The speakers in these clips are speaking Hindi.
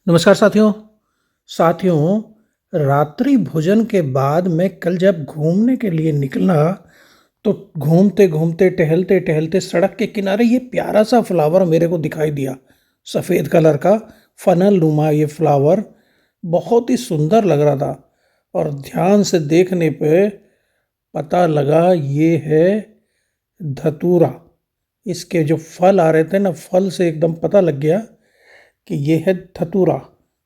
नमस्कार साथियों। रात्रि भोजन के बाद मैं कल जब घूमने के लिए निकला तो घूमते घूमते टहलते टहलते सड़क के किनारे ये प्यारा सा फ्लावर मेरे को दिखाई दिया। सफ़ेद कलर का फनल नुमा ये फ्लावर बहुत ही सुंदर लग रहा था और ध्यान से देखने पे पता लगा ये है धतूरा। इसके जो फल आ रहे थे ना, फल से एकदम पता लग गया कि ये है धतूरा।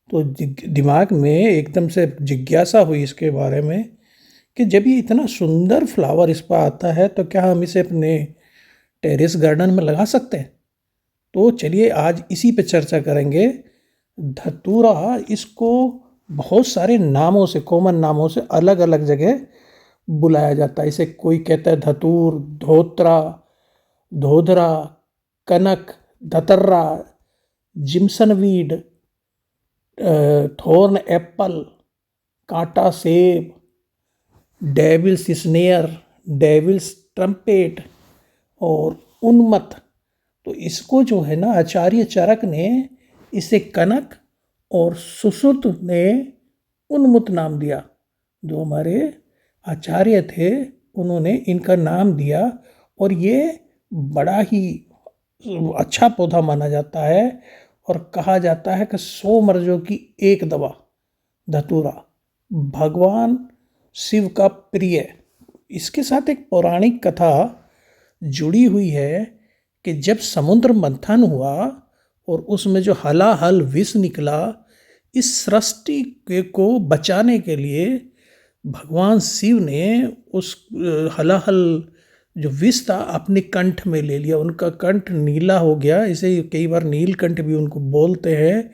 तो दिमाग में एकदम से जिज्ञासा हुई इसके बारे में कि जब ये इतना सुंदर फ्लावर इस पर आता है तो क्या हम इसे अपने टेरेस गार्डन में लगा सकते हैं। तो चलिए आज इसी पे चर्चा करेंगे। धतूरा, इसको बहुत सारे नामों से, कॉमन नामों से अलग अलग जगह बुलाया जाता है। इसे कोई कहता है धतूर, धोत्रा, धोधरा, कनक, धतर्रा, जिम्सन वीड, थॉर्न एप्पल, कांटा सेब, डेविल्स स्नेयर, डेविल्स ट्रम्पेट और उन्मत्त। तो इसको जो है ना, आचार्य चरक ने इसे कनक और सुश्रुत ने उन्मुत नाम दिया। जो हमारे आचार्य थे उन्होंने इनका नाम दिया और ये बड़ा ही अच्छा पौधा माना जाता है और कहा जाता है कि 100 मर्जों की एक दवा। धतूरा भगवान शिव का प्रिय। इसके साथ एक पौराणिक कथा जुड़ी हुई है कि जब समुद्र मंथन हुआ और उसमें जो हलाहल विष निकला, इस सृष्टि को बचाने के लिए भगवान शिव ने उस हलाहल जो विष था अपने कंठ में ले लिया। उनका कंठ नीला हो गया, इसे कई बार नीलकंठ भी उनको बोलते हैं।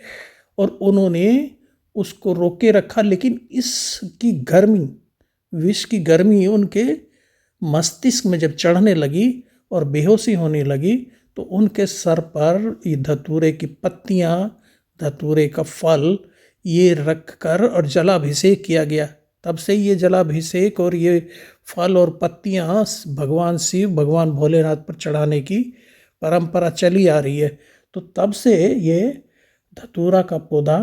और उन्होंने उसको रोके रखा, लेकिन इसकी गर्मी, विष की गर्मी उनके मस्तिष्क में जब चढ़ने लगी और बेहोशी होने लगी तो उनके सर पर ये धतूरे की पत्तियाँ, धतूरे का फल ये रख कर और जलाभिषेक किया गया। तब से ये जलाभिषेक और ये फल और पत्तियाँ भगवान शिव, भगवान भोलेनाथ पर चढ़ाने की परंपरा चली आ रही है। तो तब से ये धतूरा का पौधा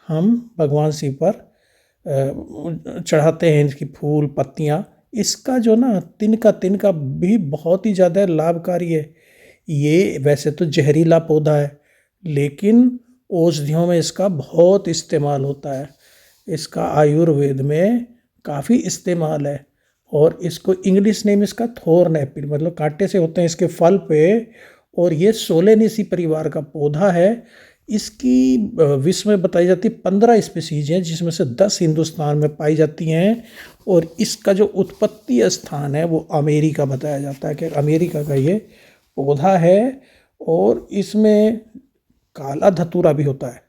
हम भगवान शिव पर चढ़ाते हैं, इसकी फूल पत्तियाँ। इसका जो ना तिनका भी बहुत ही ज़्यादा लाभकारी है। ये वैसे तो जहरीला पौधा है, लेकिन औषधियों में इसका बहुत इस्तेमाल होता है। इसका आयुर्वेद में काफ़ी इस्तेमाल है और इसको इंग्लिश नेम इसका थॉर्न एप्पल, मतलब कांटे से होते हैं इसके फल पे। और ये सोलेनेसी परिवार का पौधा है। इसकी विश्व में बताई जाती 15 स्पीसीज हैं, जिसमें से 10 हिंदुस्तान में पाई जाती हैं। और इसका जो उत्पत्ति स्थान है वो अमेरिका बताया जाता है कि अमेरिका का ये पौधा है। और इसमें काला धतूरा भी होता है,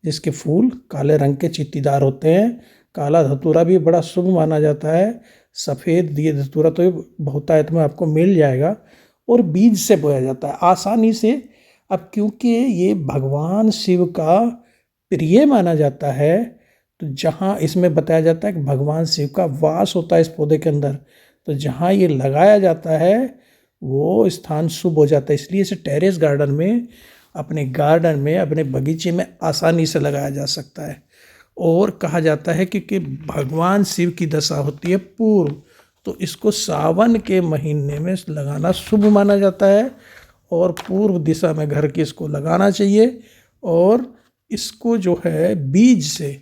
जिसके फूल काले रंग के चींटीदार होते हैं। काला धतूरा भी बड़ा शुभ माना जाता है। सफ़ेद ये धतूरा तो बहुतायत में आपको मिल जाएगा और बीज से बोया जाता है आसानी से। अब क्योंकि ये भगवान शिव का प्रिय माना जाता है, तो जहाँ इसमें बताया जाता है कि भगवान शिव का वास होता है इस पौधे के अंदर, तो जहाँ ये लगाया जाता है वो स्थान शुभ हो जाता है। इसलिए इसे टेरेस गार्डन में, अपने गार्डन में, अपने बगीचे में आसानी से लगाया जा सकता है। और कहा जाता है कि भगवान शिव की दशा होती है पूर्व, तो इसको सावन के महीने में लगाना शुभ माना जाता है और पूर्व दिशा में घर की इसको लगाना चाहिए। और इसको जो है बीज से,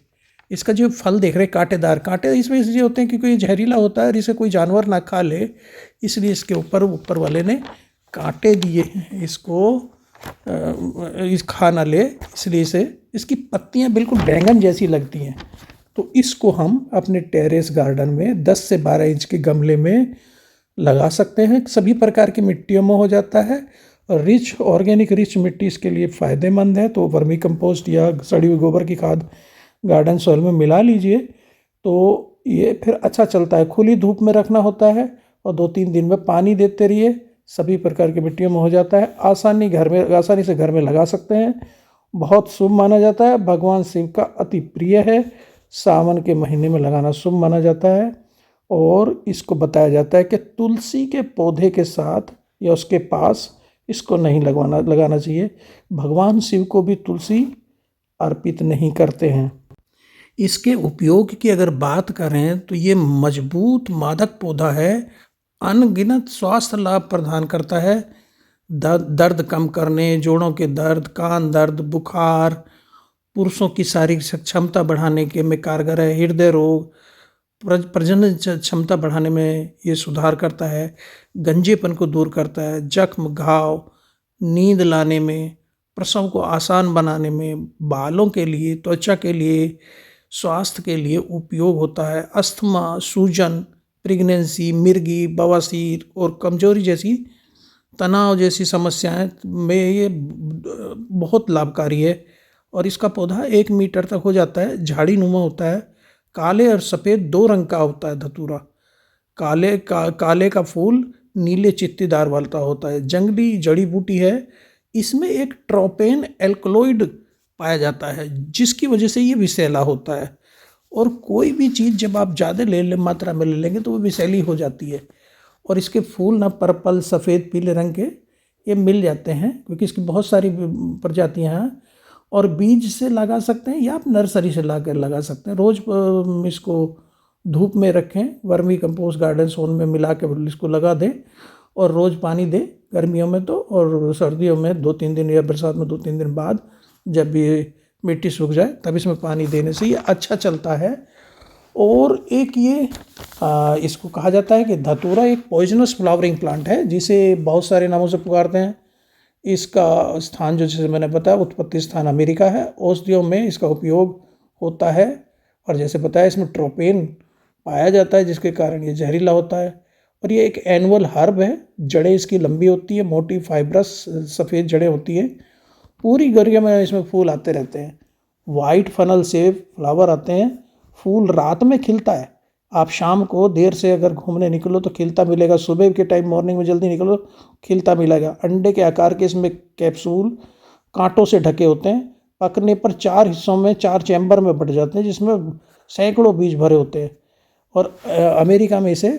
इसका जो फल देख रहे हैं कांटेदार, कांटे इसमें इसलिए होते हैं क्योंकि ये जहरीला होता है और इसे कोई जानवर ना खा ले, इसलिए इसके ऊपर वाले ने कांटे दिए हैं इसको, इस खा ना ले, इसलिए इसे, इसकी पत्तियां बिल्कुल बैंगन जैसी लगती हैं। तो इसको हम अपने टेरेस गार्डन में 10 से 12 इंच के गमले में लगा सकते हैं। सभी प्रकार की मिट्टियों में हो जाता है और ऑर्गेनिक रिच मिट्टी इसके लिए फ़ायदेमंद है। तो वर्मी कंपोस्ट या सड़ी हुई गोबर की खाद गार्डन सॉइल में मिला लीजिए, तो ये फिर अच्छा चलता है। खुली धूप में रखना होता है और 2-3 दिन में पानी देते रहिए, सभी प्रकार की मिट्टियों में हो जाता है। आसानी से घर में लगा सकते हैं। बहुत शुभ माना जाता है, भगवान शिव का अति प्रिय है। सावन के महीने में लगाना शुभ माना जाता है। और इसको बताया जाता है कि तुलसी के पौधे के साथ या उसके पास इसको नहीं लगाना चाहिए। भगवान शिव को भी तुलसी अर्पित नहीं करते हैं। इसके उपयोग की अगर बात करें तो ये मजबूत मादक पौधा है, अनगिनत स्वास्थ्य लाभ प्रदान करता है। दर्द कम करने, जोड़ों के दर्द, कान दर्द, बुखार, पुरुषों की शारीरिक क्षमता बढ़ाने के में कारगर है। हृदय रोग, प्रजनन क्षमता बढ़ाने में ये सुधार करता है। गंजेपन को दूर करता है। जख्म, घाव, नींद लाने में, प्रसव को आसान बनाने में, बालों के लिए, त्वचा के लिए, स्वास्थ्य के लिए उपयोग होता है। अस्थमा, सूजन, प्रेगनेंसी, मिर्गी, बवासीर और कमजोरी जैसी, तनाव जैसी समस्याएं में ये बहुत लाभकारी है। और इसका पौधा 1 मीटर तक हो जाता है, झाड़ी नुमा होता है। काले और सफ़ेद 2 रंग का होता है धतूरा। काले का फूल नीले चित्तीदार वाला होता है। जंगली जड़ी बूटी है। इसमें एक ट्रोपेन एल्कलॉइड पाया जाता है, जिसकी वजह से ये विषैला होता है। और कोई भी चीज़ जब आप ज़्यादा मात्रा में ले लेंगे तो वो विषैली हो जाती है। और इसके फूल ना पर्पल, सफ़ेद, पीले रंग के ये मिल जाते हैं, क्योंकि इसकी बहुत सारी प्रजातियां हैं। और बीज से लगा सकते हैं या आप नर्सरी से ला कर लगा सकते हैं। रोज़ इसको धूप में रखें, वर्मी कंपोस्ट गार्डन सोन में मिला के इसको लगा दें और रोज़ पानी दें, गर्मियों में तो, और सर्दियों में 2-3 दिन या बरसात में 2-3 दिन बाद जब ये मिट्टी सूख जाए तब इसमें पानी देने से ये अच्छा चलता है। और एक ये इसको कहा जाता है कि धतूरा एक पॉइजनस फ्लावरिंग प्लांट है, जिसे बहुत सारे नामों से पुकारते हैं। इसका स्थान जो जैसे मैंने बताया, उत्पत्ति स्थान अमेरिका है। औषधियों में इसका उपयोग होता है। और जैसे बताया, इसमें ट्रोपेन पाया जाता है, जिसके कारण ये जहरीला होता है। और ये एक एनुअल हर्ब है। जड़ें इसकी लंबी होती है, मोटी, फाइब्रस, सफ़ेद जड़ें होती है। पूरी गर्मियों में इसमें फूल आते रहते हैं। वाइट फनल से फ्लावर आते हैं। फूल रात में खिलता है। आप शाम को देर से अगर घूमने निकलो तो खिलता मिलेगा। सुबह के टाइम मॉर्निंग में जल्दी निकलो, खिलता मिलेगा। अंडे के आकार के इसमें कैप्सूल कांटों से ढके होते हैं। पकने पर 4 हिस्सों में, 4 चैम्बर में बट जाते हैं, जिसमें सैकड़ों बीज भरे होते हैं। और अमेरिका में इसे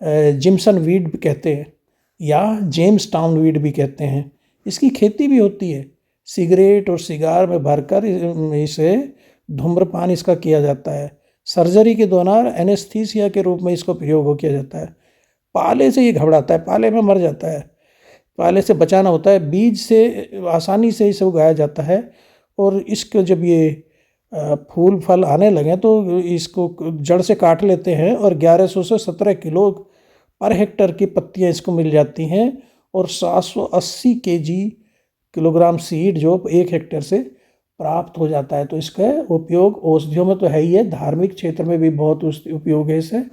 जिम्सन वीड भी कहते हैं या जेम्स टाउन वीड भी कहते हैं। इसकी खेती भी होती है। सिगरेट और सिगार में भरकर इसे धूम्रपान इसका किया जाता है। सर्जरी के दौरान एनेस्थीसिया के रूप में इसको प्रयोग किया जाता है। पाले से ये घबराता है, पाले में मर जाता है, पाले से बचाना होता है। बीज से आसानी से इसे उगाया जाता है। और इसको जब ये फूल फल आने लगे तो इसको जड़ से काट लेते हैं और 1100 से 17 किलो पर हेक्टर की पत्तियां इसको मिल जाती हैं। और 780 किलोग्राम सीड जो 1 हेक्टेयर से प्राप्त हो जाता है। तो इसका उपयोग औषधियों में तो है ही है, धार्मिक क्षेत्र में भी बहुत उपयोग है इसे।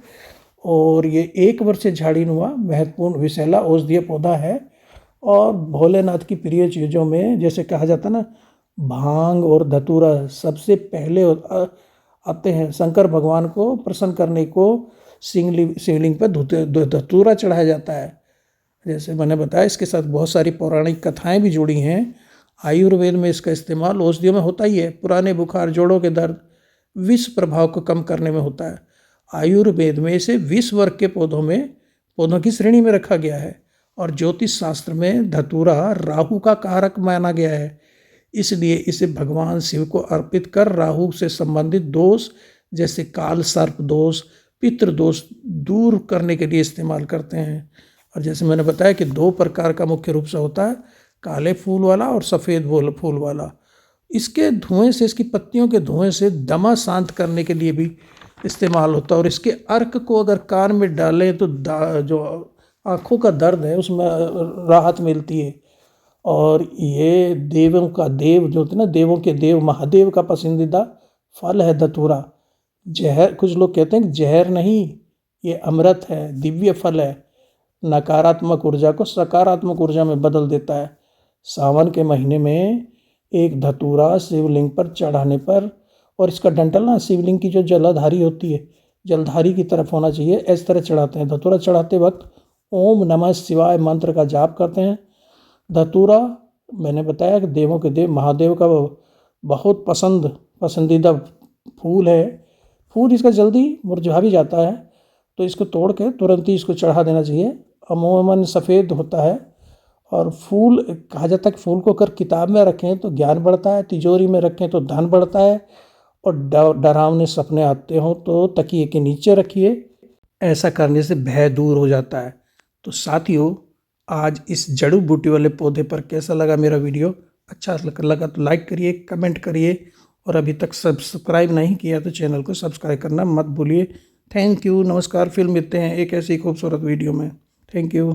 और ये 1 वर्ष झाड़ीनुमा महत्वपूर्ण विषैला औषधीय पौधा है। और भोलेनाथ की प्रिय चीज़ों में जैसे कहा जाता है ना, भांग और धतूरा सबसे पहले आते हैं। शंकर भगवान को प्रसन्न करने को शिवलिंग पर धतूरा चढ़ाया जाता है। जैसे मैंने बताया, इसके साथ बहुत सारी पौराणिक कथाएं भी जुड़ी हैं। आयुर्वेद में इसका इस्तेमाल औषधियों में होता ही है। पुराने बुखार, जोड़ों के दर्द, विष प्रभाव को कम करने में होता है। आयुर्वेद में इसे 20 वर्ग के पौधों की श्रेणी में रखा गया है। और ज्योतिष शास्त्र में धतूरा राहु का कारक माना गया है, इसलिए इसे भगवान शिव को अर्पित कर राहु से संबंधित दोष जैसे काल सर्प दोष, पितृ दोष दूर करने के लिए इस्तेमाल करते हैं। और जैसे मैंने बताया कि 2 प्रकार का मुख्य रूप से होता है, काले फूल वाला और सफ़ेद फूल वाला। इसके धुएं से, इसकी पत्तियों के धुएं से दमा शांत करने के लिए भी इस्तेमाल होता है। और इसके अर्क को अगर कान में डालें तो जो आँखों का दर्द है उसमें राहत मिलती है। और ये देवों का देव जो होते हैं ना, देवों के देव महादेव का पसंदीदा फल है धतूरा। जहर, कुछ लोग कहते हैं कि जहर नहीं, ये अमृत है, दिव्य फल है। नकारात्मक ऊर्जा को सकारात्मक ऊर्जा में बदल देता है। सावन के महीने में एक धतूरा शिवलिंग पर चढ़ाने पर, और इसका डंठल ना शिवलिंग की जो जलाधारी होती है, जलधारी की तरफ होना चाहिए, इस तरह चढ़ाते हैं। धतूरा चढ़ाते वक्त ओम नमः शिवाय मंत्र का जाप करते हैं। धतूरा मैंने बताया कि देवों के देव महादेव का बहुत पसंदीदा फूल है। फूल इसका जल्दी मुरझा भी जाता है, तो इसको तोड़ के तुरंत ही इसको चढ़ा देना चाहिए। अमूमन सफ़ेद होता है और फूल कहा जाता है कि फूल को अगर किताब में रखें तो ज्ञान बढ़ता है, तिजोरी में रखें तो धन बढ़ता है, और डरावने सपने आते हों तो तकिए के नीचे रखिए। ऐसा करने से भय दूर हो जाता है। तो साथियों, आज इस जड़ी बूटी वाले पौधे पर कैसा लगा मेरा वीडियो? अच्छा लगा तो लाइक करिए, कमेंट करिए, और अभी तक सब्सक्राइब नहीं किया तो चैनल को सब्सक्राइब करना मत भूलिए। थैंक यू, नमस्कार। फिर मिलते हैं एक ऐसी खूबसूरत वीडियो में। Thank you.